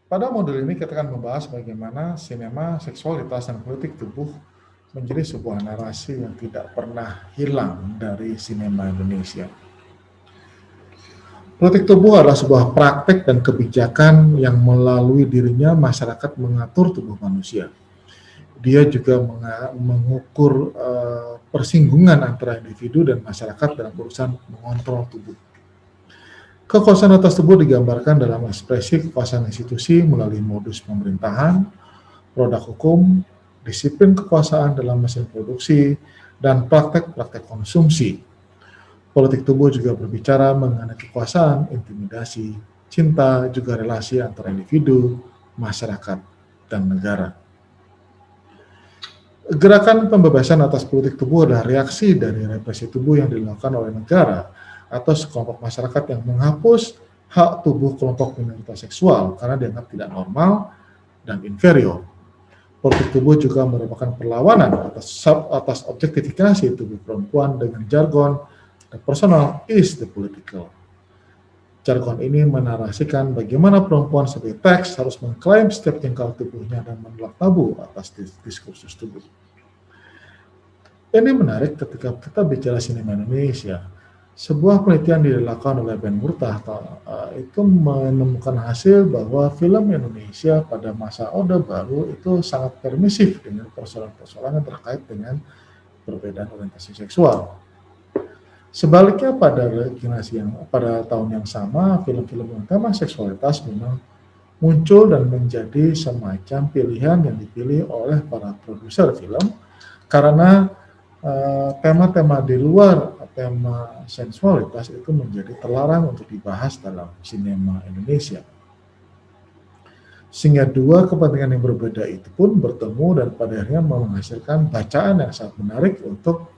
Pada modul ini kita akan membahas bagaimana sinema, seksualitas, dan politik tubuh menjadi sebuah narasi yang tidak pernah hilang dari sinema Indonesia. Politik tubuh adalah sebuah praktek dan kebijakan yang melalui dirinya masyarakat mengatur tubuh manusia. Dia juga mengukur persinggungan antara individu dan masyarakat dalam urusan mengontrol tubuh. Kekuasaan atas tubuh digambarkan dalam ekspresi kekuasaan institusi melalui modus pemerintahan, produk hukum, disiplin kekuasaan dalam mesin produksi, dan praktek-praktek konsumsi. Politik tubuh juga berbicara mengenai kekuasaan, intimidasi, cinta, juga relasi antara individu, masyarakat, dan negara. Gerakan pembebasan atas politik tubuh adalah reaksi dari represi tubuh yang dilakukan oleh negara atau sekelompok masyarakat yang menghapus hak tubuh kelompok minoritas seksual karena dianggap tidak normal dan inferior. Politik tubuh juga merupakan perlawanan atas objektifikasi tubuh perempuan dengan jargon "the personal is the political". Jargon ini menarasikan bagaimana perempuan sebagai teks harus mengklaim setiap jengkal tubuhnya dan menolak tabu atas diskursus tubuh. Ini menarik ketika kita bicara sinema Indonesia. Sebuah penelitian dilakukan oleh Ben Murtah itu menemukan hasil bahwa film Indonesia pada masa Orde Baru itu sangat permisif dengan persoalan-persoalan yang terkait dengan perbedaan orientasi seksual. Sebaliknya pada tahun yang sama, film-film yang tema seksualitas memang muncul dan menjadi semacam pilihan yang dipilih oleh para produser film karena tema-tema di luar tema sensualitas itu menjadi terlarang untuk dibahas dalam sinema Indonesia. Sehingga dua kepentingan yang berbeda itu pun bertemu dan pada akhirnya menghasilkan bacaan yang sangat menarik untuk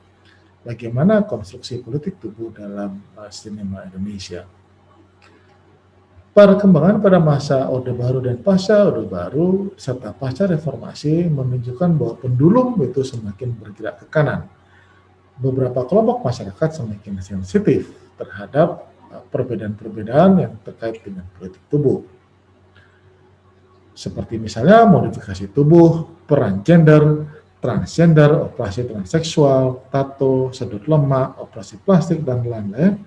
bagaimana konstruksi politik tubuh dalam sinema Indonesia. Perkembangan pada masa Orde Baru dan pasca Orde Baru serta pasca reformasi menunjukkan bahwa pendulum itu semakin bergerak ke kanan. Beberapa kelompok masyarakat semakin sensitif terhadap perbedaan-perbedaan yang terkait dengan politik tubuh. Seperti misalnya modifikasi tubuh, peran gender, transgender, operasi transseksual, tato, sedot lemak, operasi plastik, dan lain-lain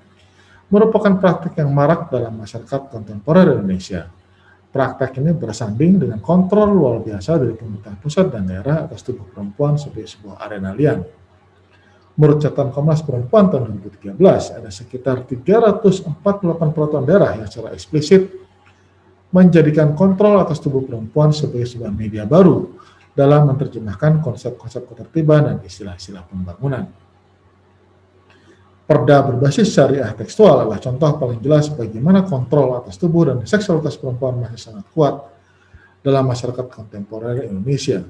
merupakan praktik yang marak dalam masyarakat kontemporer Indonesia. Praktek ini bersanding dengan kontrol luar biasa dari pemerintah pusat dan daerah atas tubuh perempuan sebagai sebuah arena liar. Menurut catatan Komnas Perempuan tahun 2013, ada sekitar 348 peraturan daerah yang secara eksplisit menjadikan kontrol atas tubuh perempuan sebagai sebuah media baru dalam menerjemahkan konsep-konsep ketertiban dan istilah-istilah pembangunan. Perda berbasis syariah tekstual adalah contoh paling jelas bagaimana kontrol atas tubuh dan seksualitas perempuan masih sangat kuat dalam masyarakat kontemporer Indonesia.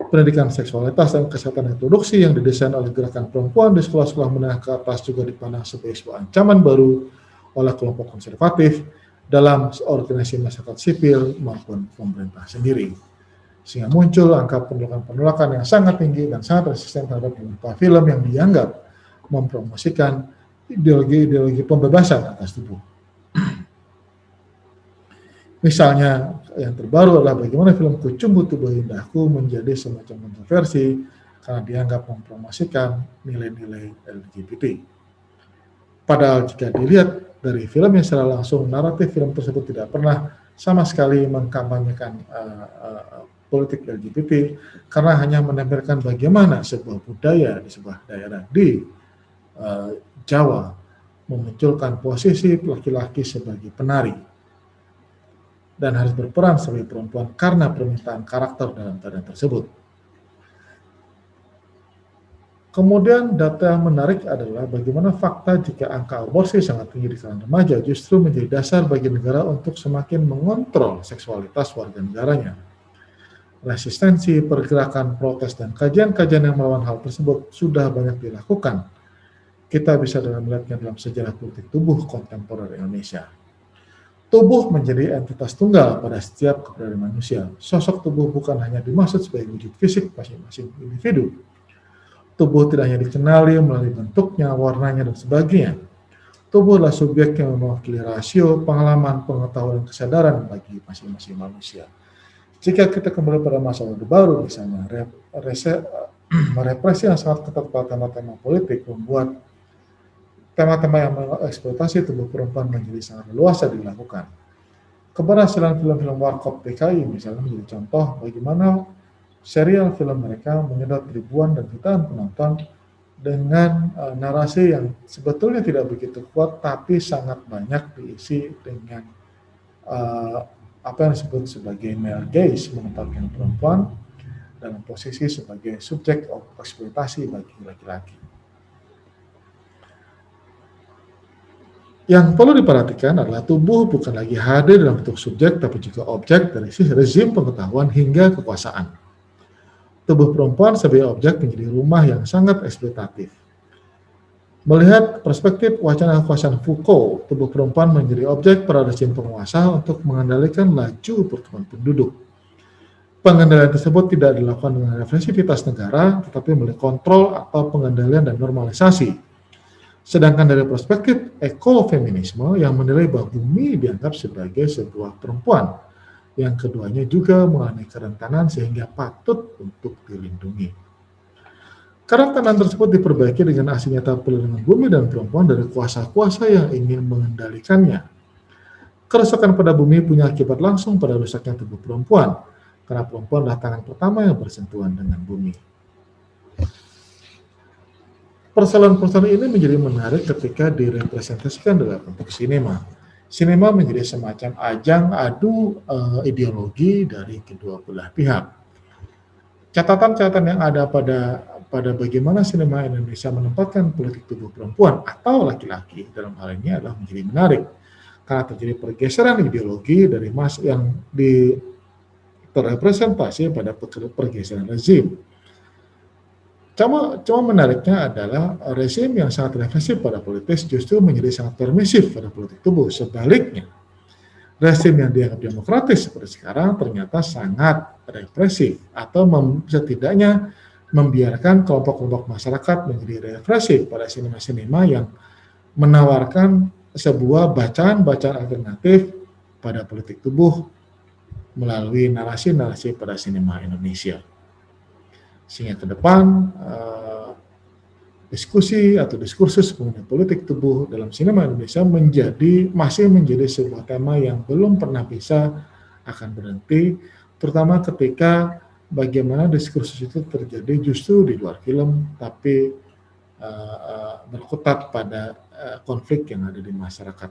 Pendidikan seksualitas dan kesehatan reproduksi yang didesain oleh gerakan perempuan di sekolah-sekolah menengah ke atas juga dipandang sebagai sebuah ancaman baru oleh kelompok konservatif dalam organisasi masyarakat sipil maupun pemerintah sendiri. Sehingga muncul angka penolakan yang sangat tinggi dan sangat resisten terhadap beberapa film yang dianggap mempromosikan ideologi pembebasan atas tubuh. Misalnya yang terbaru adalah bagaimana film Kucumbu Tubuh Indahku menjadi semacam kontroversi karena dianggap mempromosikan nilai-nilai LGBT. Padahal jika dilihat dari film yang secara langsung, naratif film tersebut tidak pernah sama sekali mengkampanyekan politik LGBT karena hanya menampilkan bagaimana sebuah budaya di sebuah daerah di Jawa memunculkan posisi laki-laki sebagai penari dan harus berperan sebagai perempuan karena permintaan karakter dalam tarian tersebut. Kemudian data yang menarik adalah bagaimana fakta jika angka aborsi sangat tinggi di kalangan remaja justru menjadi dasar bagi negara untuk semakin mengontrol seksualitas warga negaranya. Resistensi, pergerakan, protes, dan kajian-kajian yang melawan hal tersebut sudah banyak dilakukan. Kita bisa melihatnya dalam sejarah politik tubuh kontemporer Indonesia. Tubuh menjadi entitas tunggal pada setiap keberadaan manusia. Sosok tubuh bukan hanya dimaksud sebagai wujud fisik masing-masing individu. Tubuh tidak hanya dikenali melalui bentuknya, warnanya, dan sebagainya. Tubuh adalah subjek yang mewakili rasio, pengalaman, pengetahuan, dan kesadaran bagi masing-masing manusia. Jika kita kembali pada masa Orde Baru misalnya, represi yang sangat ketat pada tema-tema politik membuat tema-tema yang mengeksploitasi tubuh perempuan menjadi sangat leluasa dilakukan. Keberhasilan film-film Warkop DKI misalnya menjadi contoh bagaimana serial film mereka menyedot ribuan dan jutaan penonton dengan narasi yang sebetulnya tidak begitu kuat tapi sangat banyak diisi dengan apa yang disebut sebagai male gaze, menempatkan perempuan dalam posisi sebagai subjek eksploitasi bagi laki-laki. Yang perlu diperhatikan adalah tubuh bukan lagi hadir dalam bentuk subjek tapi juga objek dari rezim pengetahuan hingga kekuasaan. Tubuh perempuan sebagai objek menjadi rumah yang sangat eksploitatif. Melihat perspektif wacana kekuasaan Foucault, tubuh perempuan menjadi objek pada rezim penguasa untuk mengendalikan laju pertumbuhan penduduk. Pengendalian tersebut tidak dilakukan dengan represivitas negara, tetapi melalui kontrol atau pengendalian dan normalisasi. Sedangkan dari perspektif ekofeminisme yang menilai bahwa bumi dianggap sebagai sebuah perempuan, yang keduanya juga mengalami kerentanan sehingga patut untuk dilindungi. Kerentanan tersebut diperbaiki dengan aksi nyata perlindungan bumi dan perempuan dari kuasa-kuasa yang ingin mengendalikannya. Kerusakan pada bumi punya akibat langsung pada rusaknya tubuh perempuan, karena perempuan adalah tangan pertama yang bersentuhan dengan bumi. Persoalan-persoalan ini menjadi menarik ketika direpresentasikan dalam bentuk sinema. Sinema menjadi semacam ajang adu ideologi dari kedua belah pihak. Catatan-catatan yang ada pada bagaimana sinema Indonesia menempatkan politik tubuh perempuan atau laki-laki dalam hal ini adalah menjadi menarik karena terjadi pergeseran ideologi dari yang terrepresentasi pada pergeseran rezim. Cuma menariknya adalah rezim yang sangat represif pada politik justru menjadi sangat permisif pada politik tubuh. Sebaliknya, rezim yang dianggap demokratis seperti sekarang ternyata sangat represif atau setidaknya membiarkan kelompok-kelompok masyarakat menjadi represif pada sinema-sinema yang menawarkan sebuah bacaan-bacaan alternatif pada politik tubuh melalui narasi-narasi pada sinema Indonesia. Sehingga ke depan diskusi atau diskursus mengenai politik tubuh dalam sinema Indonesia masih menjadi sebuah tema yang belum pernah bisa akan berhenti, terutama ketika bagaimana diskursus itu terjadi justru di luar film, tapi berkutat pada konflik yang ada di masyarakat.